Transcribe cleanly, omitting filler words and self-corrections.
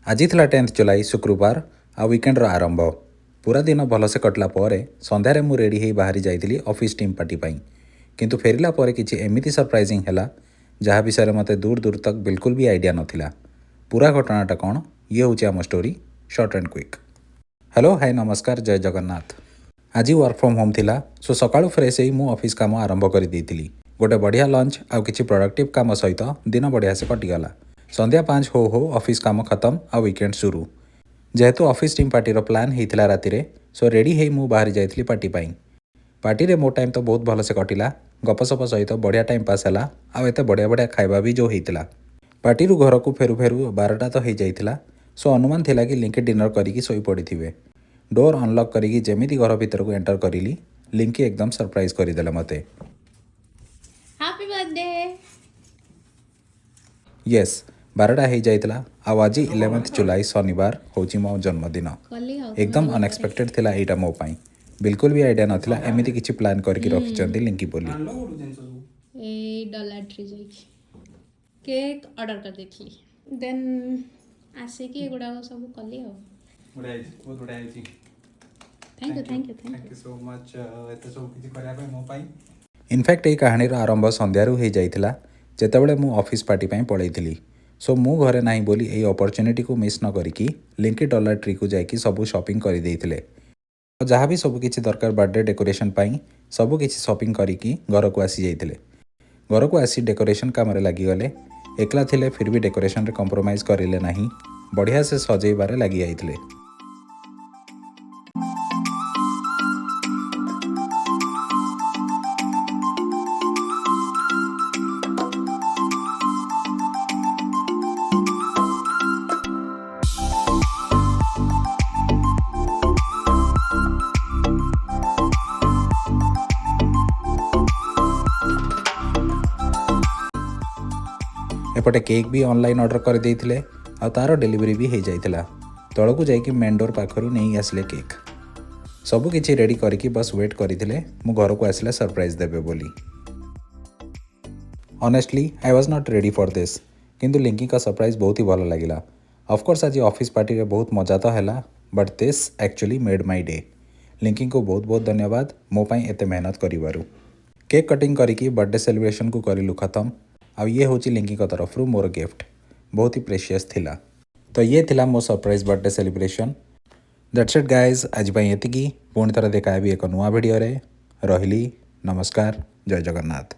आज था 10 जुलाई शुक्रवार आ वीकेंड आरंभ। पूरा दिन भलसे कटला संध्यारे मु रेडी हो बाहरी जाइली ऑफिस टीम पार्टी पाई। किंतु फेरिला परे किछि एमिति सरप्राइजिंग हैला जहाँ विषय मते दूर दूर तक बिल्कुल भी आइडिया नथिला। पूरा घटनाटा कौन ये हूँ आम story short and quick. Hello hi नमस्कार जय जगन्नाथ। आज वर्क फ्रॉम होम थिला सो सकाळु फ्रेश होई मु ऑफिस काम आरंभ कर देइतिली। गोटे बढ़िया लंच आउ किछि प्रोडक्टिव काम सहित दिन बढ़िया से कटिगला। संध्या 5 हो ऑफिस काम खत्म आ वीकेंड शुरू। जेहेतु ऑफिस टीम पार्टी प्लान होता राति सो रेडी हो मु बाहरी जाइली पार्टी पाई। पार्टी रे मो टाइम तो बहुत भल से कटिला। गपसप सहित बढ़िया टाइम पास है आउ एत बढ़िया बढ़िया खाଇବା भी जो होता। पार्टी घर को फेरु फेरु 12टा तो हो जाइला। सो अनुमान थिला कि लिंकी डिनर करिकी सोई पड़िथिबे। डोर अनलॉक करिकी जेमिति घर भीतर को एंटर करिली लिंकी एकदम सरप्राइज करदेला मते। Happy birthday. यस 12टा हो जाइला। आज 11 जुलाई शनिवार होची मो जन्मदिन। एकदम अनएक्सपेक्टेड थिला एटा मो पाई। बिल्कुल भी आइडिया नथिला एमिति किछि प्लान करके रखिचंदी लिंकी बोली। ए डॉलर ट्री जाई केक ऑर्डर कर देखली देन आसे कि एगुडा सब कली हो। बहुत बड़ा है जी। थैंक यू सो मच एते सब किछि करिया पे मो पाई। इनफैक्ट ये कहानी आरंभ संध्यारू हो जाइला जेतेबेले मु ऑफिस पार्टी पाई पळैथिली। सो मु घरे नाही बोली एई अपॉर्चुनिटी को मिस न करिकी लिंकी डॉलर ट्री को जाइकी सब शॉपिंग कर देइथिले। जहाँ भी सब किछि दरकार बर्थडे डेकोरेशन पाई सब किछि शॉपिंग करिकी घर को आसी जाइथिले। घर को आसी डेकोरेशन काम रे लागि गले। एकला थिले फिर भी डेकोरेशन रे कॉम्प्रोमाइज करिले नाही। बढ़िया से सजेइबारे लागि आइथिले। एपटे केक भी ऑनलाइन ऑर्डर कर देइथिले आ तार डिलीवरी भी हो जाइथिला। तळकु जाइकी मेन डोर पाखरु नहीं आसले केक। सब किछि रेडी करके बस वेट करथिले मु घर को आसले सरप्राइज देबे बोली। Honestly I was not ready for this किंतु लिंकी का सरप्राइज बहुत ही भल लागिला। ऑफ कोर्स आज ऑफिस पार्टी रे बहुत मजा तो हैला but this actually made my day. Linky को बहुत बहुत धन्यवाद मो पाई एते मेहनत करिवारु। केक कटिंग करिकी बर्थडे सेलिब्रेशन को करिलु खत्म। अब ये हूँ लिंकी का तरफ मोर गिफ्ट बहुत ही प्रेशियस थिला। तो ये थिला मो surprise birthday celebration. That's it guys आज एतिकी। पुणी थर देखा भी एक नुआ वीडियो रे। रहिली नमस्कार जय जगन्नाथ।